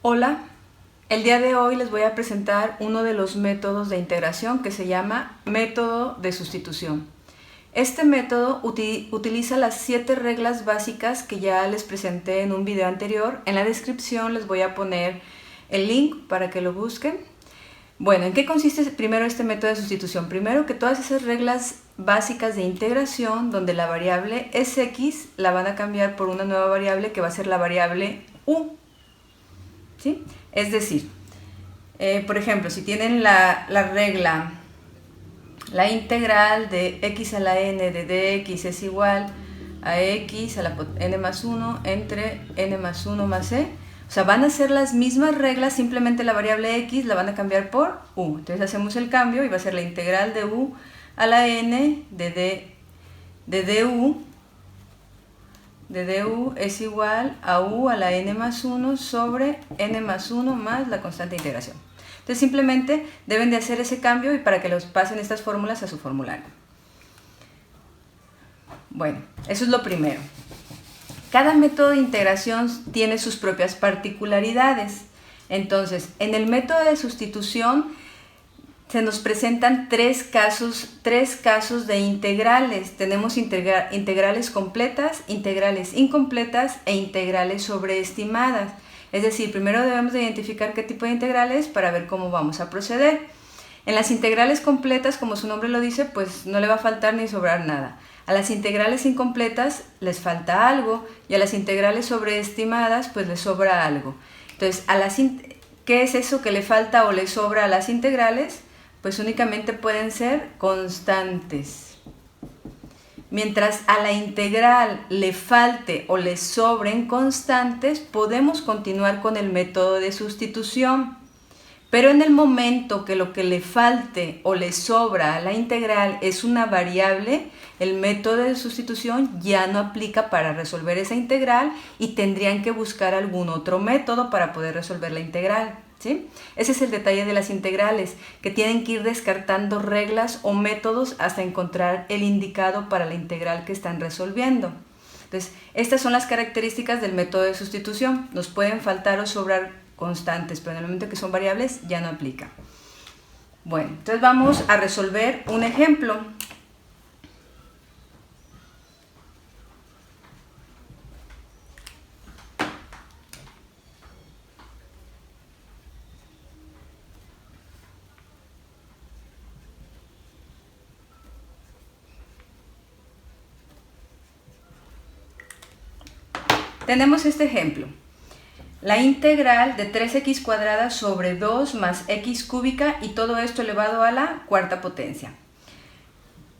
Hola, el día de hoy les voy a presentar uno de los métodos de integración que se llama método de sustitución. Este método utiliza las 7 reglas básicas que ya les presenté en un video anterior. En la descripción les voy a poner el link para que lo busquen. Bueno, ¿en qué consiste primero este método de sustitución? Primero que todas esas reglas básicas de integración donde la variable es x la van a cambiar por una nueva variable que va a ser la variable u. ¿Sí? Es decir, por ejemplo, si tienen la regla, la integral de x a la n de dx es igual a x a la n más 1 entre n más 1 más e, o sea, van a ser las mismas reglas, simplemente la variable x la van a cambiar por u. Entonces hacemos el cambio y va a ser la integral de u a la n de du es igual a u a la n más 1 sobre n más 1 más la constante de integración. Entonces simplemente deben de hacer ese cambio y para que los pasen estas fórmulas a su formulario. Bueno, eso es lo primero. Cada método de integración tiene sus propias particularidades. Entonces, en el método de sustitución se nos presentan tres casos de integrales. Tenemos integrales completas, integrales incompletas e integrales sobreestimadas. Es decir, primero debemos de identificar qué tipo de integrales para ver cómo vamos a proceder. En las integrales completas, como su nombre lo dice, pues no le va a faltar ni sobrar nada. A las integrales incompletas les falta algo y a las integrales sobreestimadas pues les sobra algo. Entonces, ¿qué es eso que le falta o le sobra a las integrales? Pues únicamente pueden ser constantes. Mientras a la integral le falte o le sobren constantes, podemos continuar con el método de sustitución. Pero en el momento que lo que le falte o le sobra a la integral es una variable, el método de sustitución ya no aplica para resolver esa integral y tendrían que buscar algún otro método para poder resolver la integral. ¿Sí? Ese es el detalle de las integrales, que tienen que ir descartando reglas o métodos hasta encontrar el indicado para la integral que están resolviendo. Entonces, estas son las características del método de sustitución. Nos pueden faltar o sobrar constantes, pero en el momento que son variables ya no aplica. Bueno, entonces vamos a resolver un ejemplo. Tenemos este ejemplo. La integral de 3x cuadrada sobre 2 más x cúbica y todo esto elevado a la cuarta potencia.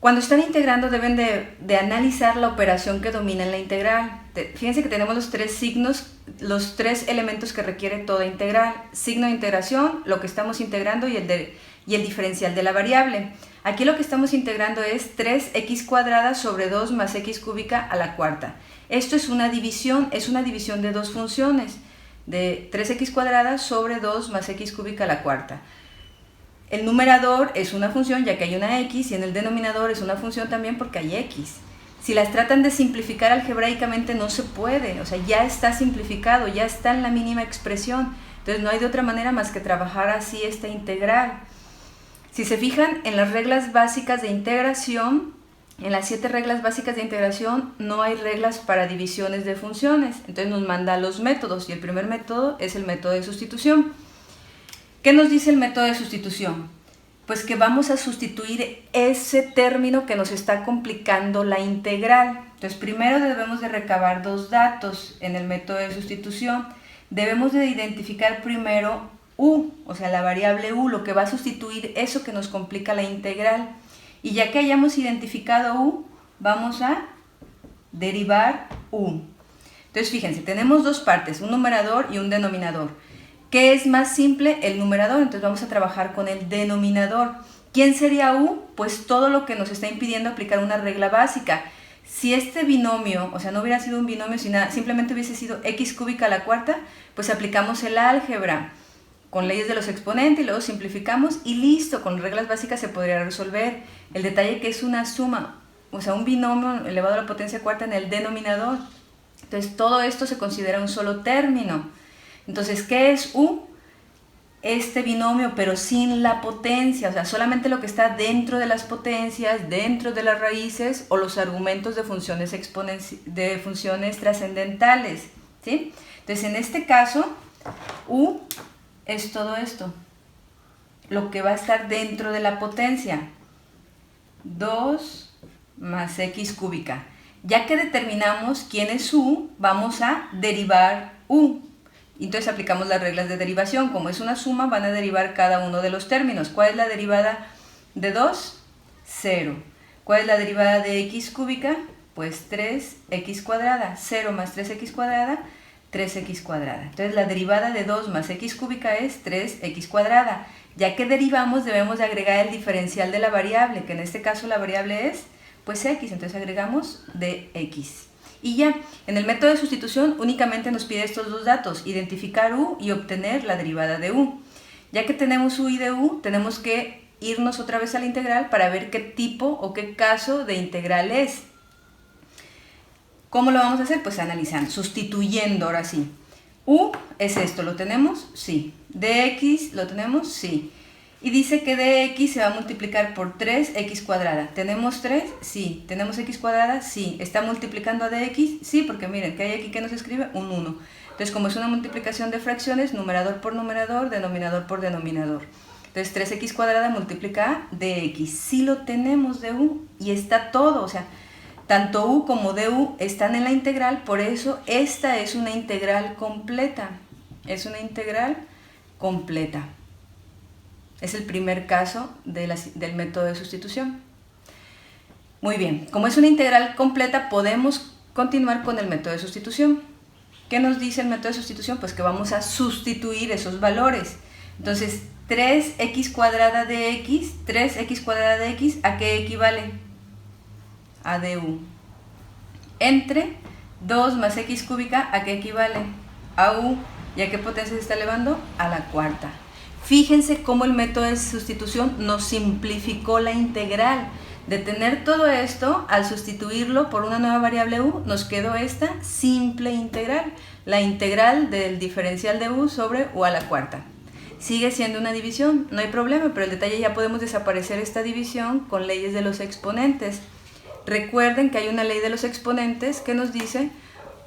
Cuando están integrando deben de analizar la operación que domina en la integral. Fíjense que tenemos los tres signos, los tres elementos que requiere toda integral. Signo de integración, lo que estamos integrando y el diferencial de la variable. Aquí lo que estamos integrando es 3x cuadrada sobre 2 más x cúbica a la cuarta. Esto es una división de dos funciones, de 3x cuadrada sobre 2 más x cúbica a la cuarta. El numerador es una función ya que hay una x y en el denominador es una función también porque hay x. Si las tratan de simplificar algebraicamente no se puede, o sea, ya está simplificado, ya está en la mínima expresión. Entonces no hay de otra manera más que trabajar así esta integral. Si se fijan en las reglas básicas de integración, en las 7 reglas básicas de integración no hay reglas para divisiones de funciones. Entonces nos manda los métodos y el primer método es el método de sustitución. ¿Qué nos dice el método de sustitución? Pues que vamos a sustituir ese término que nos está complicando la integral. Entonces primero debemos de recabar dos datos en el método de sustitución. Debemos de identificar primero u, o sea la variable u, lo que va a sustituir eso que nos complica la integral. Y ya que hayamos identificado u, vamos a derivar u. Entonces fíjense, tenemos dos partes, un numerador y un denominador. ¿Qué es más simple? El numerador, entonces vamos a trabajar con el denominador. ¿Quién sería u? Pues todo lo que nos está impidiendo aplicar una regla básica. Si este binomio, o sea, no hubiera sido un binomio, sino simplemente hubiese sido x cúbica a la cuarta, pues aplicamos el álgebra con leyes de los exponentes y luego simplificamos y listo, con reglas básicas se podría resolver. El detalle que es una suma, o sea, un binomio elevado a la potencia cuarta en el denominador. Entonces todo esto se considera un solo término. Entonces, ¿qué es u? Este binomio, pero sin la potencia, o sea, solamente lo que está dentro de las potencias, dentro de las raíces o los argumentos de funciones trascendentales, ¿sí? Entonces, en este caso, u es todo esto, lo que va a estar dentro de la potencia, 2 más x cúbica. Ya que determinamos quién es u, vamos a derivar u. Entonces aplicamos las reglas de derivación. Como es una suma, van a derivar cada uno de los términos. ¿Cuál es la derivada de 2? 0. ¿Cuál es la derivada de x cúbica? Pues 3x cuadrada. 0 más 3x cuadrada, 3x cuadrada. Entonces la derivada de 2 más x cúbica es 3x cuadrada. Ya que derivamos, debemos de agregar el diferencial de la variable, que en este caso la variable es pues x. Entonces agregamos dx. Y ya, en el método de sustitución únicamente nos pide estos dos datos, identificar u y obtener la derivada de u. Ya que tenemos u y de u, tenemos que irnos otra vez a la integral para ver qué tipo o qué caso de integral es. ¿Cómo lo vamos a hacer? Pues analizando, sustituyendo ahora sí. U es esto, ¿lo tenemos? Sí. Dx, ¿lo tenemos? Sí. Y dice que dx se va a multiplicar por 3x cuadrada. ¿Tenemos 3? Sí. ¿Tenemos x cuadrada? Sí. ¿Está multiplicando a dx? Sí, porque miren, ¿qué hay aquí que nos escribe? Un 1. Entonces, como es una multiplicación de fracciones, numerador por numerador, denominador por denominador. Entonces, 3x cuadrada multiplica a dx. Sí lo tenemos de u y está todo, o sea, tanto u como du están en la integral, por eso esta es una integral completa. Es una integral completa. Es el primer caso del método de sustitución. Muy bien, como es una integral completa, podemos continuar con el método de sustitución. ¿Qué nos dice el método de sustitución? Pues que vamos a sustituir esos valores. Entonces, 3x cuadrada de x, 3x cuadrada de x, ¿a qué equivale? A du. Entre 2 más x cúbica, ¿a qué equivale? A u. ¿Y a qué potencia se está elevando? A la cuarta. Fíjense cómo el método de sustitución nos simplificó la integral. De tener todo esto, al sustituirlo por una nueva variable u, nos quedó esta simple integral. La integral del diferencial de u sobre u a la cuarta. Sigue siendo una división, no hay problema, pero el detalle ya podemos desaparecer esta división con leyes de los exponentes. Recuerden que hay una ley de los exponentes que nos dice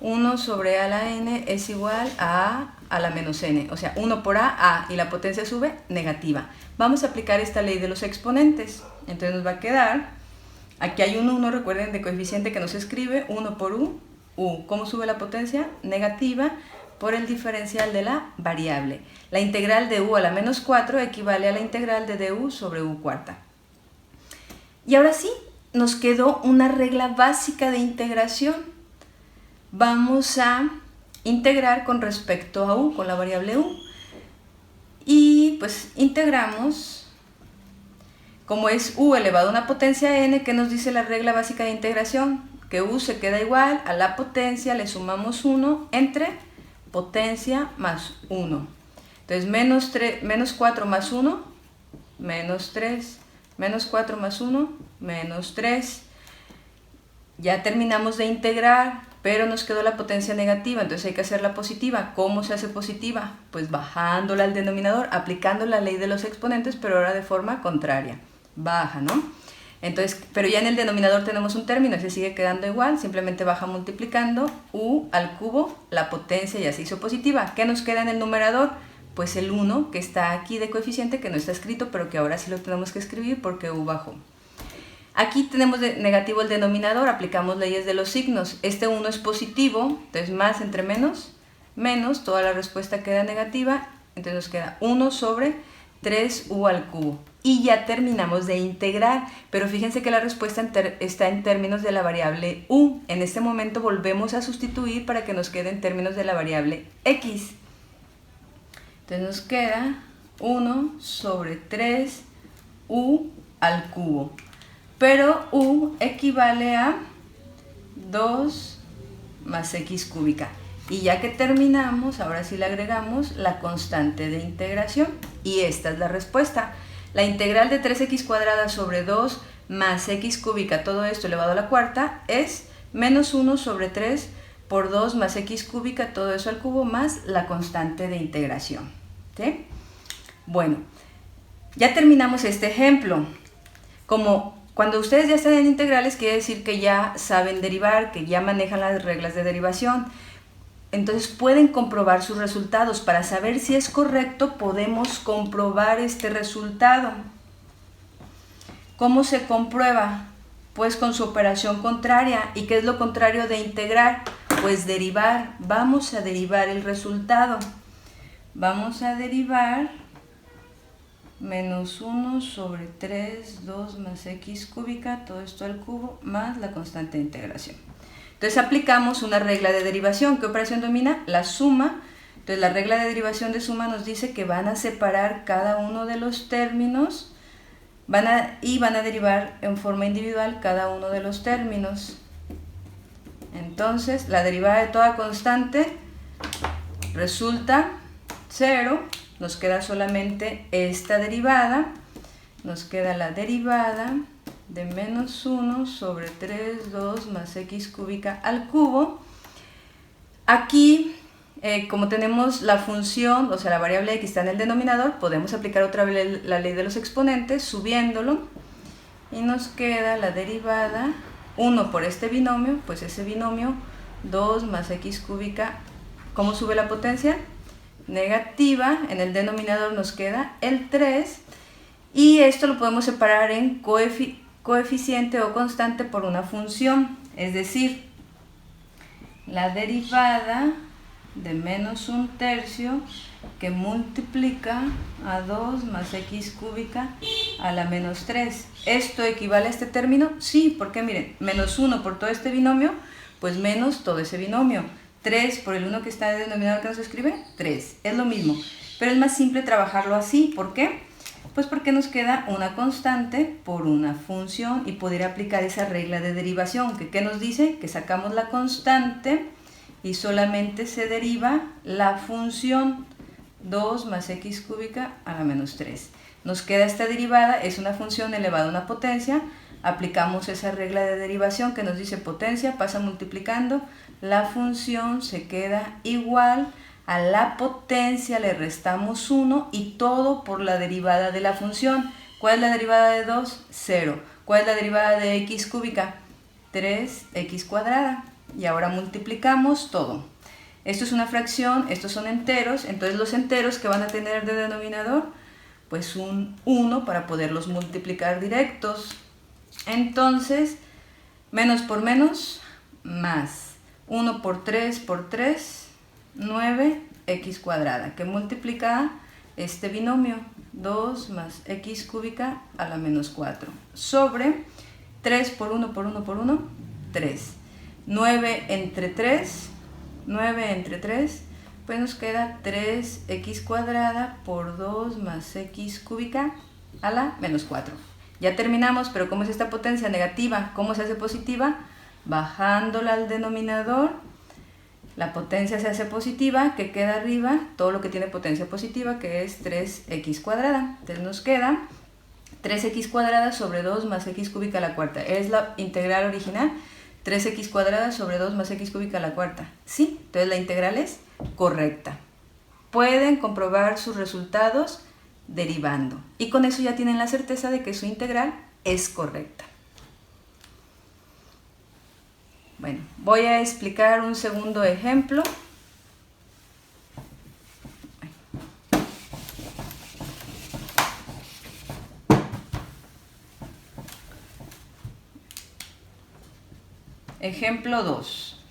1 sobre a la n es igual a la menos n, o sea, 1 por a, y la potencia sube, negativa. Vamos a aplicar esta ley de los exponentes. Entonces nos va a quedar, aquí hay un 1, recuerden, de coeficiente que nos escribe, 1 por u. ¿Cómo sube la potencia? Negativa por el diferencial de la variable. La integral de u a la menos 4 equivale a la integral de du sobre u cuarta. Y ahora sí, nos quedó una regla básica de integración. Vamos a integrar con respecto a u, con la variable u. Y pues integramos, como es u elevado a una potencia n, ¿qué nos dice la regla básica de integración? Que u se queda igual a la potencia, le sumamos 1 entre potencia más 1. Entonces menos 4 más 1, menos 3, menos 4 más 1, menos 3. Ya terminamos de integrar, pero nos quedó la potencia negativa, entonces hay que hacerla positiva. ¿Cómo se hace positiva? Pues bajándola al denominador, aplicando la ley de los exponentes, pero ahora de forma contraria. Baja, ¿no? Entonces, pero ya en el denominador tenemos un término, se sigue quedando igual, simplemente baja multiplicando u al cubo, la potencia ya se hizo positiva. ¿Qué nos queda en el numerador? Pues el 1 que está aquí de coeficiente, que no está escrito, pero que ahora sí lo tenemos que escribir porque u bajó. Aquí tenemos de negativo el denominador, aplicamos leyes de los signos. Este 1 es positivo, entonces más entre menos, menos, toda la respuesta queda negativa, entonces nos queda 1 sobre 3u al cubo. Y ya terminamos de integrar, pero fíjense que la respuesta está en términos de la variable u. En este momento volvemos a sustituir para que nos quede en términos de la variable x. Entonces nos queda 1 sobre 3u al cubo. Pero u equivale a 2 más x cúbica. Y ya que terminamos, ahora sí le agregamos la constante de integración. Y esta es la respuesta. La integral de 3x cuadrada sobre 2 más x cúbica, todo esto elevado a la cuarta, es menos 1 sobre 3 por 2 más x cúbica, todo eso al cubo, más la constante de integración. ¿Sí? Bueno, ya terminamos este ejemplo. Como cuando ustedes ya están en integrales, quiere decir que ya saben derivar, que ya manejan las reglas de derivación. Entonces pueden comprobar sus resultados. Para saber si es correcto, podemos comprobar este resultado. ¿Cómo se comprueba? Pues con su operación contraria. ¿Y qué es lo contrario de integrar? Pues derivar. Vamos a derivar el resultado. Vamos a derivar menos 1 sobre 3, 2 más x cúbica, todo esto al cubo, más la constante de integración. Entonces aplicamos una regla de derivación. ¿Qué operación domina? La suma. Entonces la regla de derivación de suma nos dice que van a separar cada uno de los términos y van a derivar en forma individual cada uno de los términos. Entonces la derivada de toda constante resulta 0. Nos queda solamente esta derivada. Nos queda la derivada de menos 1 sobre 3, 2 más x cúbica al cubo. Aquí, como tenemos la función, o sea, la variable x está en el denominador, podemos aplicar otra vez la ley de los exponentes, subiéndolo. Y nos queda la derivada, 1 por este binomio, pues ese binomio, 2 más x cúbica. ¿Cómo sube la potencia? Negativa. En el denominador nos queda el 3. Y esto lo podemos separar en coeficiente o constante por una función, es decir, la derivada de menos 1/3 que multiplica a 2 más x cúbica a la menos 3. ¿Esto equivale a este término? Sí, porque miren, menos 1 por todo este binomio, pues menos todo ese binomio. 3 por el 1 que está en el denominador que nos escribe, 3. Es lo mismo, pero es más simple trabajarlo así. ¿Por qué? Pues porque nos queda una constante por una función y poder aplicar esa regla de derivación. ¿Qué nos dice? Que sacamos la constante y solamente se deriva la función 2 más x cúbica a la menos 3. Nos queda esta derivada, es una función elevada a una potencia. Aplicamos esa regla de derivación que nos dice potencia, pasa multiplicando, la función se queda igual a la potencia, le restamos 1 y todo por la derivada de la función. ¿Cuál es la derivada de 2? 0. ¿Cuál es la derivada de x cúbica? 3x cuadrada. Y ahora multiplicamos todo. Esto es una fracción, estos son enteros, entonces los enteros que van a tener de denominador, pues un 1 para poderlos multiplicar directos. Entonces, menos por menos, más 1 por 3 por 3, 9x cuadrada, que multiplica este binomio, 2 más x cúbica a la menos 4, sobre 3 por 1 por 1 por 1, 3. 9 entre 3, pues nos queda 3x cuadrada por 2 más x cúbica a la menos 4. Ya terminamos, pero ¿cómo es esta potencia negativa? ¿Cómo se hace positiva? Bajándola al denominador, la potencia se hace positiva, que queda arriba, todo lo que tiene potencia positiva, que es 3x cuadrada. Entonces nos queda 3x cuadrada sobre 2 más x cúbica a la cuarta. Es la integral original, 3x cuadrada sobre 2 más x cúbica a la cuarta. Sí, entonces la integral es correcta. Pueden comprobar sus resultados derivando. Y con eso ya tienen la certeza de que su integral es correcta. Bueno, voy a explicar un segundo ejemplo. Ejemplo 2.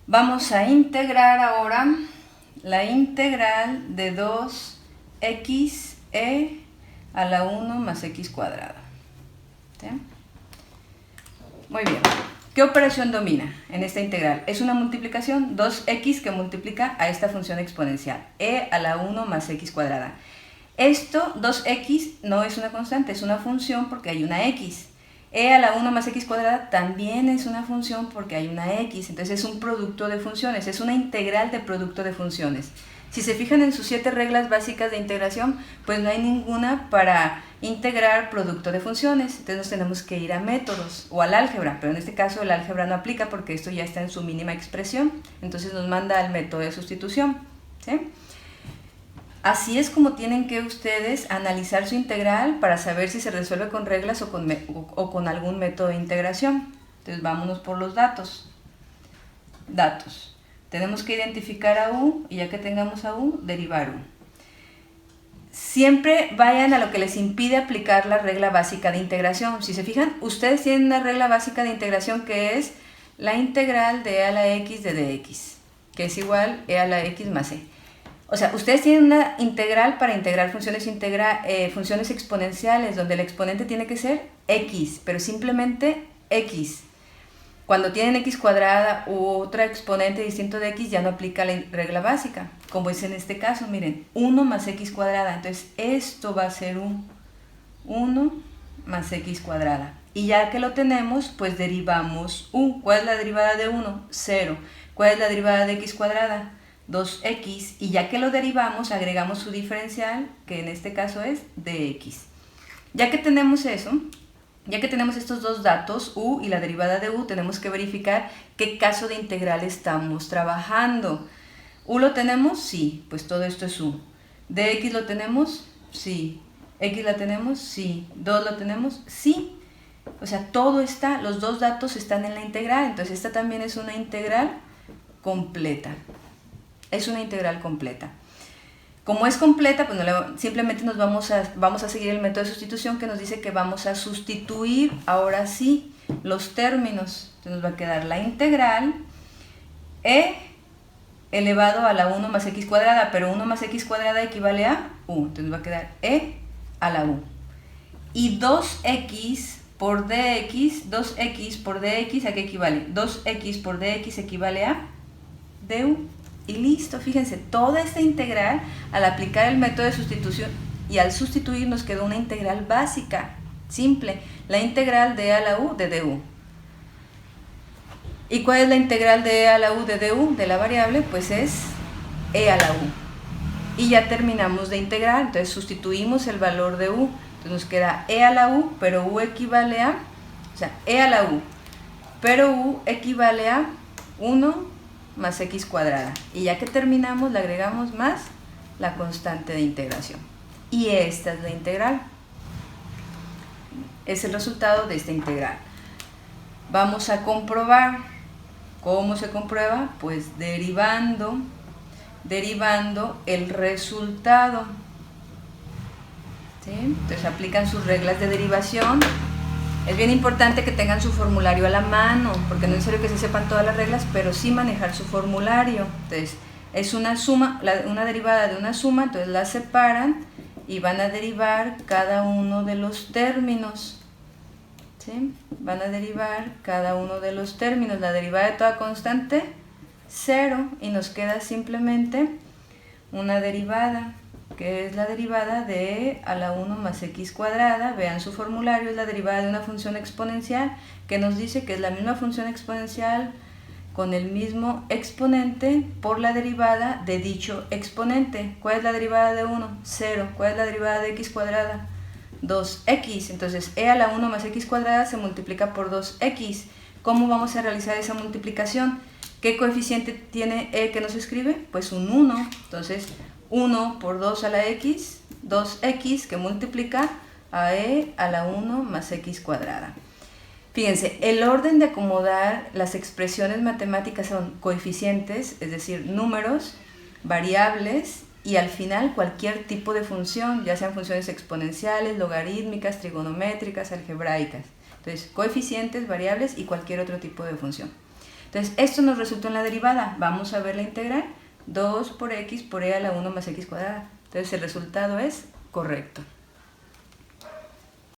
Vamos a integrar ahora la integral de 2x a la 1 más x cuadrada. ¿Sí? Muy bien. ¿Qué operación domina en esta integral? Es una multiplicación, 2x que multiplica a esta función exponencial, e a la 1 más x cuadrada. Esto, 2x, no es una constante, es una función porque hay una x. E a la 1 más x cuadrada también es una función porque hay una x. Entonces es un producto de funciones, es una integral de producto de funciones. Si se fijan en sus 7 reglas básicas de integración, pues no hay ninguna para integrar producto de funciones. Entonces nos tenemos que ir a métodos o al álgebra, pero en este caso el álgebra no aplica porque esto ya está en su mínima expresión. Entonces nos manda al método de sustitución, ¿sí? Así es como tienen que ustedes analizar su integral para saber si se resuelve con reglas o con algún método de integración. Entonces vámonos por los datos. Datos. Tenemos que identificar a u y ya que tengamos a u, derivar u. Siempre vayan a lo que les impide aplicar la regla básica de integración. Si se fijan, ustedes tienen una regla básica de integración que es la integral de e a la x de dx, que es igual e a la x más e. O sea, ustedes tienen una integral para integrar funciones exponenciales, donde el exponente tiene que ser x, pero simplemente x. Cuando tienen x cuadrada u otra exponente distinto de x, ya no aplica la regla básica. Como es en este caso, miren, 1 más x cuadrada. Entonces, esto va a ser un 1 más x cuadrada. Y ya que lo tenemos, pues derivamos u. ¿Cuál es la derivada de 1? 0. ¿Cuál es la derivada de x cuadrada? 2x. Y ya que lo derivamos, agregamos su diferencial, que en este caso es dx. Ya que tenemos eso, ya que tenemos estos dos datos, u y la derivada de u, tenemos que verificar qué caso de integral estamos trabajando. ¿U lo tenemos? Sí, pues todo esto es u. ¿Dx lo tenemos? Sí. ¿X la tenemos? Sí. ¿2 lo tenemos? Sí. O sea, todo está, los dos datos están en la integral, entonces esta también es una integral completa. Es una integral completa. Como es completa, pues simplemente vamos a seguir el método de sustitución que nos dice que vamos a sustituir ahora sí los términos. Entonces nos va a quedar la integral e elevado a la 1 más x cuadrada, pero 1 más x cuadrada equivale a u. Entonces nos va a quedar e a la u. Y 2x por dx, 2x por dx, ¿a qué equivale? 2x por dx equivale a du. Y listo, fíjense, toda esta integral, al aplicar el método de sustitución y al sustituir nos quedó una integral básica, simple, la integral de e a la u de du. ¿Y cuál es la integral de e a la u de du de la variable? Pues es e a la u. Y ya terminamos de integrar, entonces sustituimos el valor de u, entonces nos queda e a la u, pero u equivale a, o sea, e a la u, pero u equivale a 1 más x cuadrada. Y ya que terminamos, le agregamos más la constante de integración. Y esta es la integral. Es el resultado de esta integral. Vamos a comprobar. ¿Cómo se comprueba? Pues derivando el resultado. ¿Sí? Entonces aplican sus reglas de derivación. Es bien importante que tengan su formulario a la mano, porque no es necesario que se sepan todas las reglas, pero sí manejar su formulario. Entonces, es una suma, una derivada de una suma, entonces la separan y van a derivar cada uno de los términos. ¿Sí? Van a derivar cada uno de los términos. La derivada de toda constante, 0, y nos queda simplemente una derivada, que es la derivada de e a la 1 más x cuadrada. Vean su formulario, es la derivada de una función exponencial que nos dice que es la misma función exponencial con el mismo exponente por la derivada de dicho exponente. ¿Cuál es la derivada de 1? 0. ¿Cuál es la derivada de x cuadrada? 2x. Entonces e a la 1 más x cuadrada se multiplica por 2x. ¿Cómo vamos a realizar esa multiplicación? ¿Qué coeficiente tiene e que nos escribe? Pues un 1. Entonces 1 por 2 a la x, 2x que multiplica a e a la 1 más x cuadrada. Fíjense, el orden de acomodar las expresiones matemáticas son coeficientes, es decir, números, variables y al final cualquier tipo de función, ya sean funciones exponenciales, logarítmicas, trigonométricas, algebraicas. Entonces, coeficientes, variables y cualquier otro tipo de función. Entonces, esto nos resultó en la derivada. Vamos a ver la integral. 2 por x por e a la 1 más x cuadrada. Entonces el resultado es correcto.